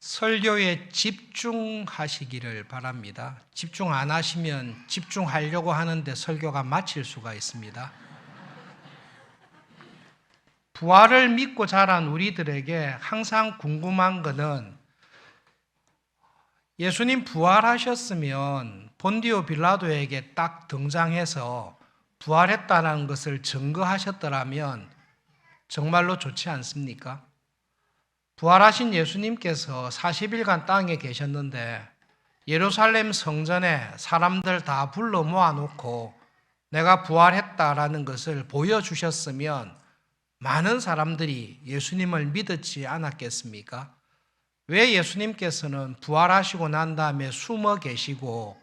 설교에 집중하시기를 바랍니다. 집중 안 하시면 집중하려고 하는데 설교가 마칠 수가 있습니다. 부활을 믿고 자란 우리들에게 항상 궁금한 것은 예수님 부활하셨으면 본디오 빌라도에게 딱 등장해서 부활했다는 것을 증거하셨더라면 정말로 좋지 않습니까? 부활하신 예수님께서 40일간 땅에 계셨는데 예루살렘 성전에 사람들 다 불러 모아놓고 내가 부활했다라는 것을 보여주셨으면 많은 사람들이 예수님을 믿었지 않았겠습니까? 왜 예수님께서는 부활하시고 난 다음에 숨어 계시고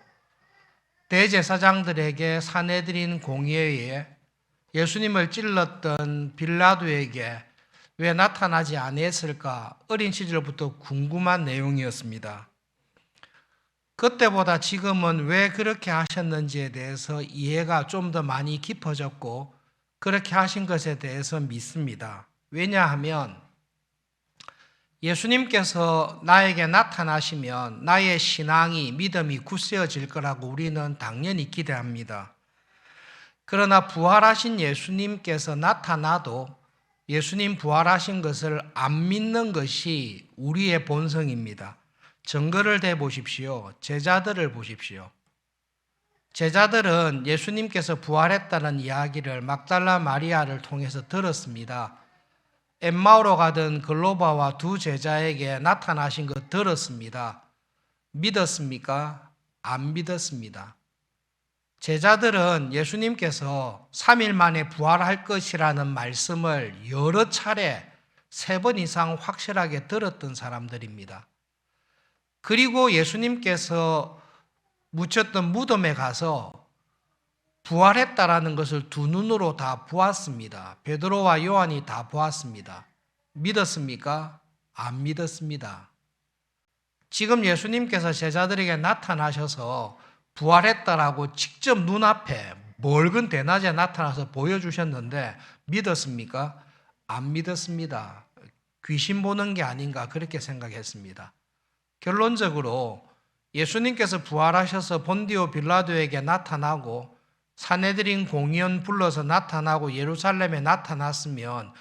대제사장들에게 사내들인 공의회에 예수님을 찔렀던 빌라도에게 왜 나타나지 않았을까? 어린 시절부터 궁금한 내용이었습니다. 그때보다 지금은 왜 그렇게 하셨는지에 대해서 이해가 좀 더 많이 깊어졌고 그렇게 하신 것에 대해서 믿습니다. 왜냐하면 예수님께서 나에게 나타나시면 나의 신앙이, 믿음이 굳세어질 거라고 우리는 당연히 기대합니다. 그러나 부활하신 예수님께서 나타나도 예수님 부활하신 것을 안 믿는 것이 우리의 본성입니다. 증거를 대보십시오. 제자들을 보십시오. 제자들은 예수님께서 부활했다는 이야기를 막달라 마리아를 통해서 들었습니다. 엠마오로 가던 글로바와 두 제자에게 나타나신 것 들었습니다. 믿었습니까? 안 믿었습니다. 제자들은 예수님께서 3일 만에 부활할 것이라는 말씀을 여러 차례 3번 이상 확실하게 들었던 사람들입니다. 그리고 예수님께서 묻혔던 무덤에 가서 부활했다라는 것을 두 눈으로 다 보았습니다. 베드로와 요한이 다 보았습니다. 믿었습니까? 안 믿었습니다. 지금 예수님께서 제자들에게 나타나셔서 부활했다라고 직접 눈앞에 멀건 대낮에 나타나서 보여주셨는데 믿었습니까? 안 믿었습니다. 귀신 보는 게 아닌가 그렇게 생각했습니다. 결론적으로 예수님께서 부활하셔서 본디오 빌라도에게 나타나고 사내들인 공의원 불러서 나타나고 예루살렘에 나타났으면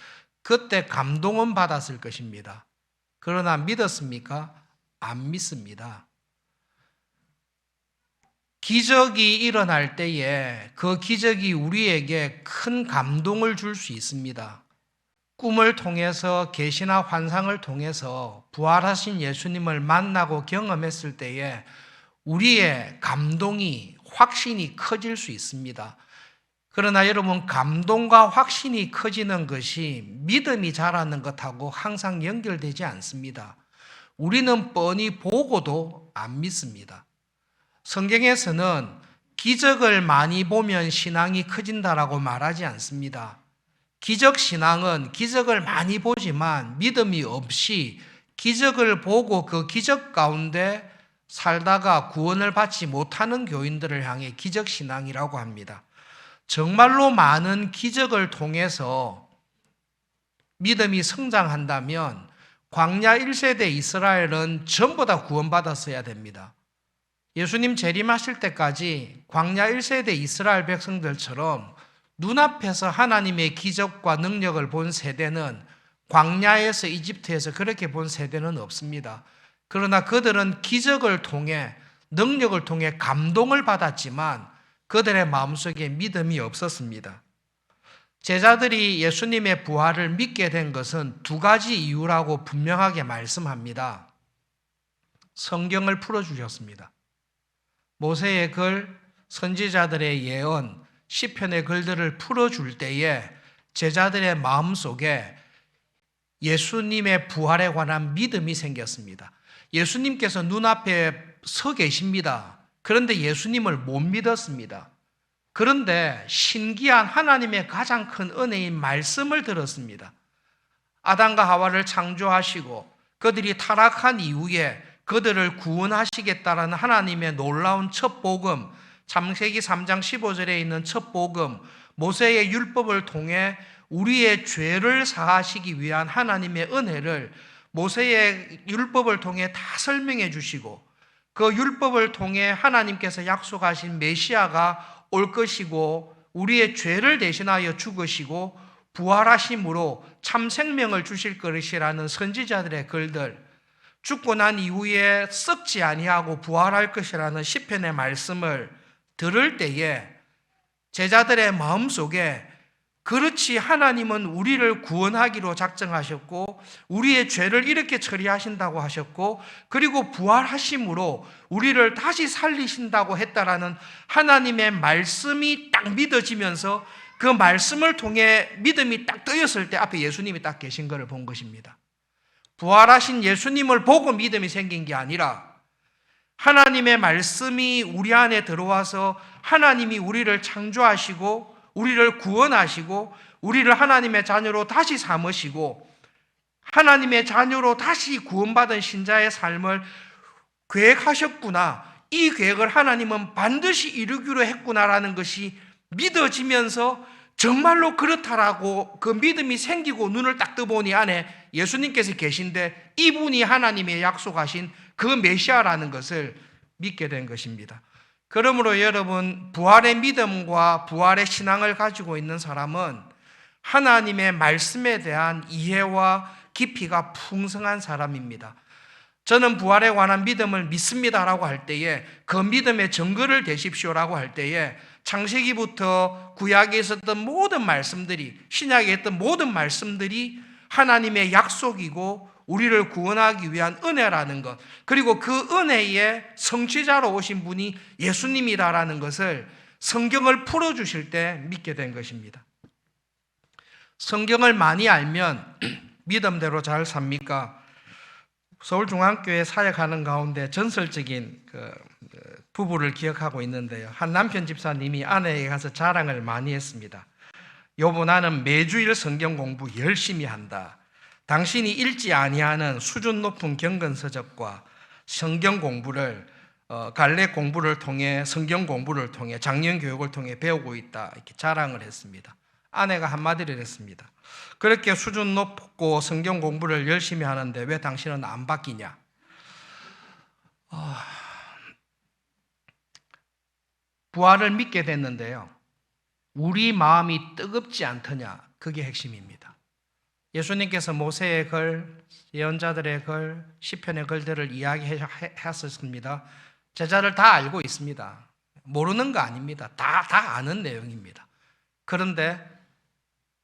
그때 감동은 받았을 것입니다. 그러나 믿었습니까? 안 믿습니다. 기적이 일어날 때에 그 기적이 우리에게 큰 감동을 줄 수 있습니다. 꿈을 통해서 계시나 환상을 통해서 부활하신 예수님을 만나고 경험했을 때에 우리의 감동이, 확신이 커질 수 있습니다. 그러나 여러분, 감동과 확신이 커지는 것이 믿음이 자라는 것하고 항상 연결되지 않습니다. 우리는 뻔히 보고도 안 믿습니다. 성경에서는 기적을 많이 보면 신앙이 커진다라고 말하지 않습니다. 기적 신앙은 기적을 많이 보지만 믿음이 없이 기적을 보고 그 기적 가운데 살다가 구원을 받지 못하는 교인들을 향해 기적 신앙이라고 합니다. 정말로 많은 기적을 통해서 믿음이 성장한다면 광야 1세대 이스라엘은 전부 다 구원받았어야 됩니다. 예수님 재림하실 때까지 광야 1세대 이스라엘 백성들처럼 눈앞에서 하나님의 기적과 능력을 본 세대는 광야에서 이집트에서 그렇게 본 세대는 없습니다. 그러나 그들은 기적을 통해 능력을 통해 감동을 받았지만 그들의 마음속에 믿음이 없었습니다. 제자들이 예수님의 부활을 믿게 된 것은 2가지 이유라고 분명하게 말씀합니다. 성경을 풀어주셨습니다. 모세의 글, 선지자들의 예언, 시편의 글들을 풀어줄 때에 제자들의 마음속에 예수님의 부활에 관한 믿음이 생겼습니다. 예수님께서 눈앞에 서 계십니다. 그런데 예수님을 못 믿었습니다. 그런데 신기한 하나님의 가장 큰 은혜인 말씀을 들었습니다. 아담과 하와를 창조하시고 그들이 타락한 이후에 그들을 구원하시겠다라는 하나님의 놀라운 첫 복음, 창세기 3장 15절에 있는 첫 복음, 모세의 율법을 통해 우리의 죄를 사하시기 위한 하나님의 은혜를 모세의 율법을 통해 다 설명해 주시고 그 율법을 통해 하나님께서 약속하신 메시아가 올 것이고 우리의 죄를 대신하여 죽으시고 부활하심으로 참 생명을 주실 것이라는 선지자들의 글들, 죽고 난 이후에 썩지 아니하고 부활할 것이라는 시편의 말씀을 들을 때에 제자들의 마음속에 그렇지, 하나님은 우리를 구원하기로 작정하셨고 우리의 죄를 이렇게 처리하신다고 하셨고 그리고 부활하심으로 우리를 다시 살리신다고 했다라는 하나님의 말씀이 딱 믿어지면서 그 말씀을 통해 믿음이 딱 뜨였을 때 앞에 예수님이 딱 계신 것을 본 것입니다. 부활하신 예수님을 보고 믿음이 생긴 게 아니라 하나님의 말씀이 우리 안에 들어와서 하나님이 우리를 창조하시고 우리를 구원하시고 우리를 하나님의 자녀로 다시 삼으시고 하나님의 자녀로 다시 구원받은 신자의 삶을 계획하셨구나, 이 계획을 하나님은 반드시 이루기로 했구나라는 것이 믿어지면서 정말로 그렇다라고 그 믿음이 생기고 눈을 딱 떠보니 안에 예수님께서 계신데 이분이 하나님의 약속하신 그 메시아라는 것을 믿게 된 것입니다. 그러므로 여러분, 부활의 믿음과 부활의 신앙을 가지고 있는 사람은 하나님의 말씀에 대한 이해와 깊이가 풍성한 사람입니다. 저는 부활에 관한 믿음을 믿습니다라고 할 때에 그 믿음의 증거를 대십시오라고 할 때에 창세기부터 구약에 있었던 모든 말씀들이, 신약에 있던 모든 말씀들이 하나님의 약속이고 우리를 구원하기 위한 은혜라는 것, 그리고 그 은혜의 성취자로 오신 분이 예수님이다라는 것을 성경을 풀어주실 때 믿게 된 것입니다. 성경을 많이 알면 믿음대로 잘 삽니까? 서울중앙교회 사역하는 가운데 전설적인 부부를 기억하고 있는데요. 한 남편 집사님이 아내에게 가서 자랑을 많이 했습니다. 여보, 나는 매주일 성경 공부 열심히 한다. 당신이 읽지 아니하는 수준 높은 경건서적과 성경 공부를 갈래 공부를 통해, 성경 공부를 통해, 작년 교육을 통해 배우고 있다, 이렇게 자랑을 했습니다. 아내가 한마디를 했습니다. 그렇게 수준 높고 성경 공부를 열심히 하는데 왜 당신은 안 바뀌냐? 부활을 믿게 됐는데요, 우리 마음이 뜨겁지 않더냐, 그게 핵심입니다. 예수님께서 모세의 글, 예언자들의 글, 시편의 글들을 이야기하셨습니다. 제자들 다 알고 있습니다. 모르는 거 아닙니다. 다 아는 내용입니다. 그런데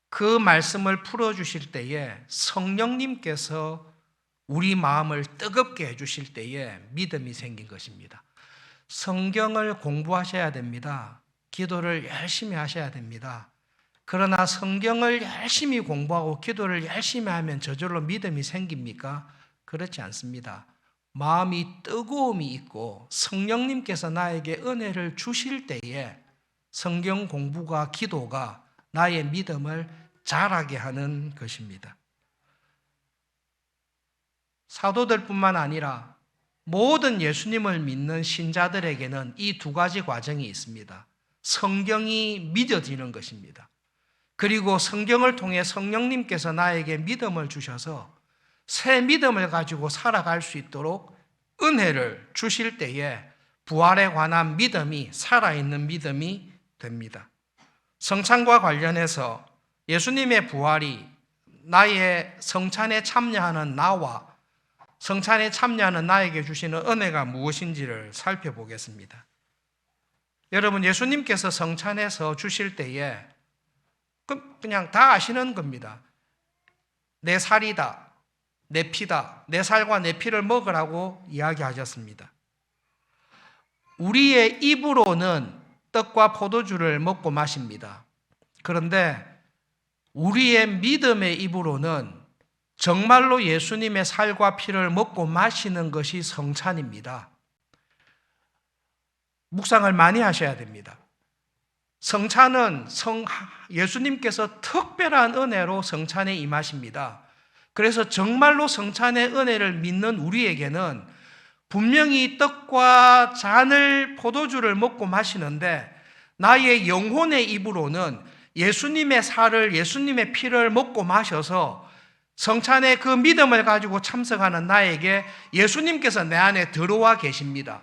그 말씀을 풀어주실 때에 성령님께서 우리 마음을 뜨겁게 해주실 때에 믿음이 생긴 것입니다. 성경을 공부하셔야 됩니다. 기도를 열심히 하셔야 됩니다. 그러나 성경을 열심히 공부하고 기도를 열심히 하면 저절로 믿음이 생깁니까? 그렇지 않습니다. 마음이 뜨거움이 있고 성령님께서 나에게 은혜를 주실 때에 성경 공부가, 기도가 나의 믿음을 자라게 하는 것입니다. 사도들뿐만 아니라 모든 예수님을 믿는 신자들에게는 이 두 가지 과정이 있습니다. 성경이 믿어지는 것입니다. 그리고 성경을 통해 성령님께서 나에게 믿음을 주셔서 새 믿음을 가지고 살아갈 수 있도록 은혜를 주실 때에 부활에 관한 믿음이 살아있는 믿음이 됩니다. 성찬과 관련해서 예수님의 부활이 나의 성찬에 참여하는 나와 성찬에 참여하는 나에게 주시는 은혜가 무엇인지를 살펴보겠습니다. 여러분, 예수님께서 성찬에서 주실 때에 그냥 다 아시는 겁니다. 내 살이다, 내 피다, 내 살과 내 피를 먹으라고 이야기하셨습니다. 우리의 입으로는 떡과 포도주를 먹고 마십니다. 그런데 우리의 믿음의 입으로는 정말로 예수님의 살과 피를 먹고 마시는 것이 성찬입니다. 묵상을 많이 하셔야 됩니다. 성찬은 예수님께서 특별한 은혜로 성찬에 임하십니다. 그래서 정말로 성찬의 은혜를 믿는 우리에게는 분명히 떡과 잔을, 포도주를 먹고 마시는데 나의 영혼의 입으로는 예수님의 살을, 예수님의 피를 먹고 마셔서 성찬의 그 믿음을 가지고 참석하는 나에게 예수님께서 내 안에 들어와 계십니다.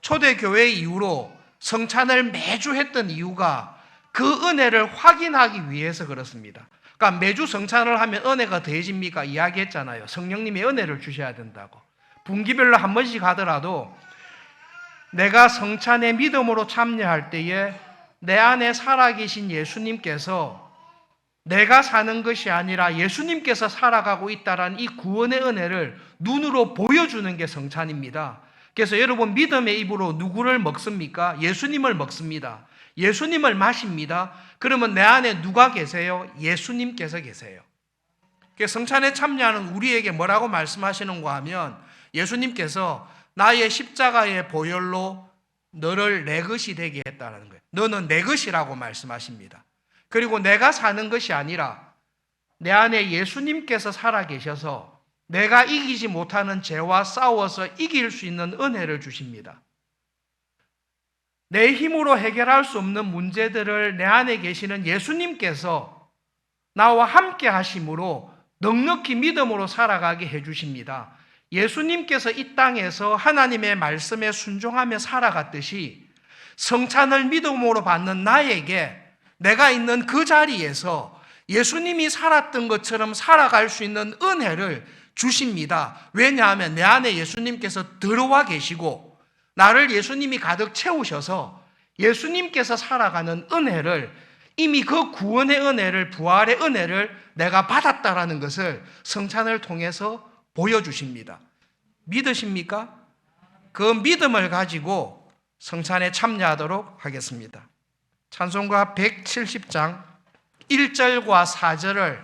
초대교회 이후로 성찬을 매주 했던 이유가 그 은혜를 확인하기 위해서 그렇습니다. 그러니까 매주 성찬을 하면 은혜가 더해집니까? 이야기했잖아요. 성령님의 은혜를 주셔야 된다고. 분기별로 한 번씩 하더라도 내가 성찬의 믿음으로 참여할 때에 내 안에 살아계신 예수님께서 내가 사는 것이 아니라 예수님께서 살아가고 있다는 이 구원의 은혜를 눈으로 보여주는 게 성찬입니다. 그래서 여러분 믿음의 입으로 누구를 먹습니까? 예수님을 먹습니다. 예수님을 마십니다. 그러면 내 안에 누가 계세요? 예수님께서 계세요. 성찬에 참여하는 우리에게 뭐라고 말씀하시는가 하면 예수님께서 나의 십자가의 보혈로 너를 내 것이 되게 했다는 거예요. 너는 내 것이라고 말씀하십니다. 그리고 내가 사는 것이 아니라 내 안에 예수님께서 살아계셔서 내가 이기지 못하는 죄와 싸워서 이길 수 있는 은혜를 주십니다. 내 힘으로 해결할 수 없는 문제들을 내 안에 계시는 예수님께서 나와 함께 하심으로 넉넉히 믿음으로 살아가게 해주십니다. 예수님께서 이 땅에서 하나님의 말씀에 순종하며 살아갔듯이 성찬을 믿음으로 받는 나에게 내가 있는 그 자리에서 예수님이 살았던 것처럼 살아갈 수 있는 은혜를 주십니다. 왜냐하면 내 안에 예수님께서 들어와 계시고 나를 예수님이 가득 채우셔서 예수님께서 살아가는 은혜를 이미 그 구원의 은혜를 부활의 은혜를 내가 받았다라는 것을 성찬을 통해서 보여주십니다. 믿으십니까? 그 믿음을 가지고 성찬에 참여하도록 하겠습니다. 찬송가 170장 1절과 4절을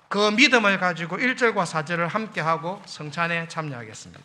그 믿음을 가지고 1절과 4절을 함께하고 성찬에 참여하겠습니다.